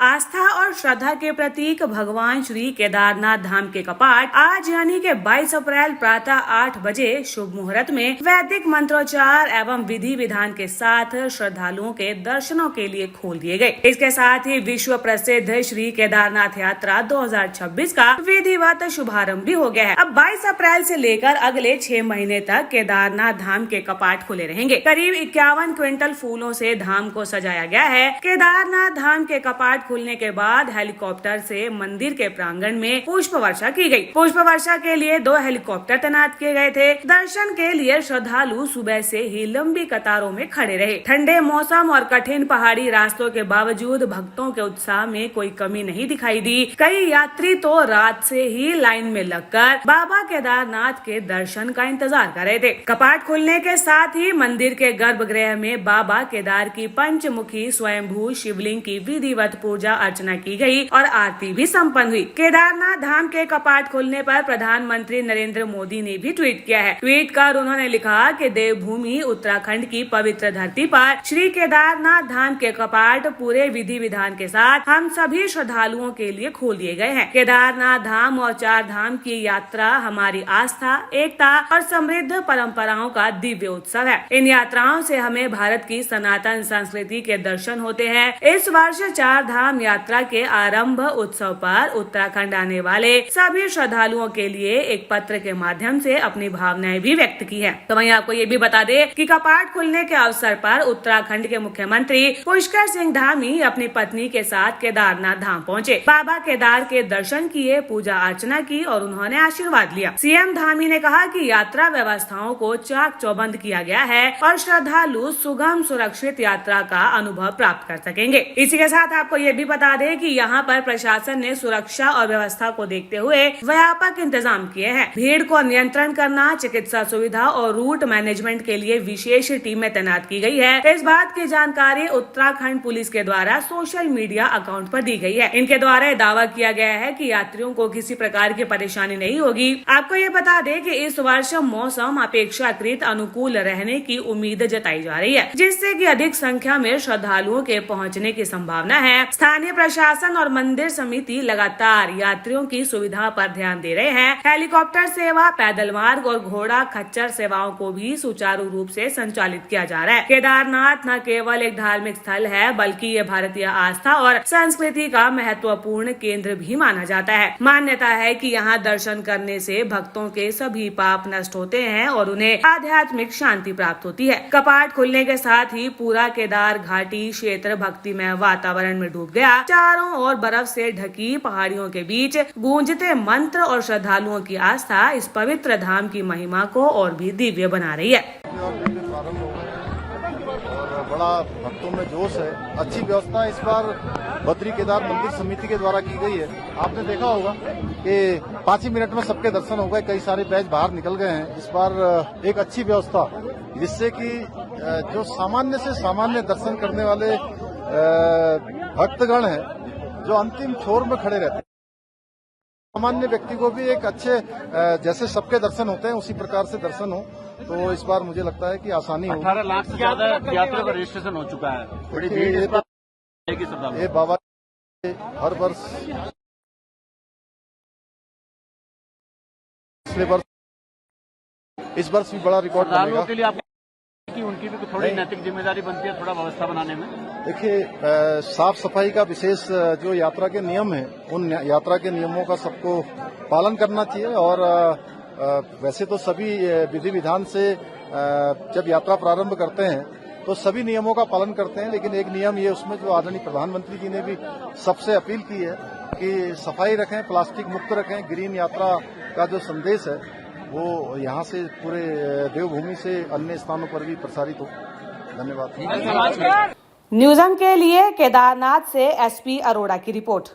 आस्था और श्रद्धा के प्रतीक भगवान श्री केदारनाथ धाम के कपाट आज यानी कि 22 अप्रैल प्रातः 8 बजे शुभ मुहूर्त में वैदिक मंत्रोच्चार एवं विधि विधान के साथ श्रद्धालुओं के दर्शनों के लिए खोल दिए गए। इसके साथ ही विश्व प्रसिद्ध श्री केदारनाथ यात्रा 2026 का विधिवत शुभारंभ भी हो गया है। अब 22 अप्रैल से लेकर अगले 6 महीने तक केदारनाथ धाम के कपाट खुले रहेंगे। करीब 51 क्विंटल फूलों से धाम को सजाया गया है। केदारनाथ धाम के कपाट खुलने के बाद हेलीकॉप्टर से मंदिर के प्रांगण में पुष्प वर्षा की गई। पुष्प वर्षा के लिए 2 हेलीकॉप्टर तैनात किए गए थे। दर्शन के लिए श्रद्धालु सुबह से ही लंबी कतारों में खड़े रहे। ठंडे मौसम और कठिन पहाड़ी रास्तों के बावजूद भक्तों के उत्साह में कोई कमी नहीं दिखाई दी। कई यात्री तो रात से ही लाइन में लगकर बाबा केदारनाथ के दर्शन का इंतजार कर रहे थे। कपाट खुलने के साथ ही मंदिर के गर्भगृह में बाबा केदार की पंचमुखी स्वयंभू शिवलिंग की विधिवत पूजा अर्चना की गई और आरती भी संपन्न हुई। केदारनाथ धाम के कपाट खुलने पर प्रधानमंत्री नरेंद्र मोदी ने भी ट्वीट किया है। ट्वीट कर उन्होंने लिखा कि देवभूमि उत्तराखंड की पवित्र धरती पर श्री केदारनाथ धाम के कपाट पूरे विधि विधान के साथ हम सभी श्रद्धालुओं के लिए खोल दिए गए हैं। केदारनाथ धाम और 4 धाम की यात्रा हमारी आस्था, एकता और समृद्ध परंपराओं का दिव्य उत्सव है। इन यात्राओं से हमें भारत की सनातन संस्कृति के दर्शन होते हैं। इस वर्ष 4 धाम यात्रा के आरंभ उत्सव पर उत्तराखंड आने वाले सभी श्रद्धालुओं के लिए एक पत्र के माध्यम से अपनी भावनाएं भी व्यक्त की है। तो वहीं आपको ये भी बता दे कि कपाट खुलने के अवसर पर उत्तराखंड के मुख्यमंत्री पुष्कर सिंह धामी अपनी पत्नी के साथ केदारनाथ धाम पहुंचे। बाबा केदार के दर्शन किए, पूजा अर्चना की और उन्होंने आशीर्वाद लिया। सीएम धामी ने कहा कि यात्रा व्यवस्थाओं को चाक चौबंद किया गया है और श्रद्धालु सुगम सुरक्षित यात्रा का अनुभव प्राप्त कर सकेंगे। इसी के साथ आपको ये भी बता दें कि यहाँ पर प्रशासन ने सुरक्षा और व्यवस्था को देखते हुए व्यापक इंतजाम किए हैं। भीड़ को नियंत्रण करना, चिकित्सा सुविधा और रूट मैनेजमेंट के लिए विशेष टीमें तैनात की गई है। इस बात की जानकारी उत्तराखंड पुलिस के द्वारा सोशल मीडिया अकाउंट पर दी गई है। इनके द्वारा दावा किया गया है कि यात्रियों को किसी प्रकार की परेशानी नहीं होगी। आपको ये बता दें कि इस वर्ष मौसम अपेक्षाकृत अनुकूल रहने की उम्मीद जताई जा रही है, जिससे कि अधिक संख्या में श्रद्धालुओं के पहुंचने की संभावना है। स्थानीय प्रशासन और मंदिर समिति लगातार यात्रियों की सुविधा पर ध्यान दे रहे हैं। हेलीकॉप्टर सेवा, पैदल मार्ग और घोड़ा खच्चर सेवाओं को भी सुचारू रूप से संचालित किया जा रहा है। केदारनाथ न केवल एक धार्मिक स्थल है, बल्कि ये भारतीय आस्था और संस्कृति का महत्वपूर्ण केंद्र भी माना जाता है। मान्यता है कि यहाँ दर्शन करने से भक्तों के सभी पाप नष्ट होते हैं और उन्हें आध्यात्मिक शांति प्राप्त होती है। कपाट खुलने के साथ ही पूरा केदार घाटी क्षेत्र भक्तिमय वातावरण में डूब गया। चारों ओर बर्फ से ढकी पहाड़ियों के बीच गूंजते मंत्र और श्रद्धालुओं की आस्था इस पवित्र धाम की महिमा को और भी दिव्य बना रही है। और बड़ा भक्तों में जोश है। अच्छी व्यवस्था इस बार बद्री केदार मंदिर समिति के द्वारा की गई है। आपने देखा होगा कि 5 ही मिनट में सबके दर्शन हो गए। कई सारे बैच बाहर निकल गए हैं। इस बार एक अच्छी व्यवस्था, जिससे कि जो सामान्य से सामान्य दर्शन करने वाले भक्तगण हैं, जो अंतिम छोर में खड़े रहते हैं, सामान्य व्यक्ति को भी एक अच्छे, जैसे सबके दर्शन होते हैं उसी प्रकार से दर्शन हो। तो इस बार मुझे लगता है कि आसानी हो। 18 लाख से ज्यादा यात्रियों का रजिस्ट्रेशन हो चुका है। बड़ी भीड़ ये बाबा हर वर्ष पिछले वर्ष, इस वर्ष भी बड़ा रिकॉर्ड बनेगा। के लिए आप कि उनकी भी थोड़ी नैतिक जिम्मेदारी बनती है थोड़ा व्यवस्था बनाने में। देखिए, साफ सफाई का विशेष जो यात्रा के नियम है, उन यात्रा के नियमों का सबको पालन करना चाहिए। और वैसे तो सभी विधि विधान से जब यात्रा प्रारंभ करते हैं तो सभी नियमों का पालन करते हैं, लेकिन एक नियम ये उसमें जो आदरणीय प्रधानमंत्री जी ने भी सबसे अपील की है कि सफाई रखें, प्लास्टिक मुक्त रखें। ग्रीन यात्रा का जो संदेश है वो यहाँ से पूरे देवभूमि से अन्य स्थानों पर भी प्रसारित हो। धन्यवाद। न्यूज़म के लिए केदारनाथ से एसपी अरोड़ा की रिपोर्ट।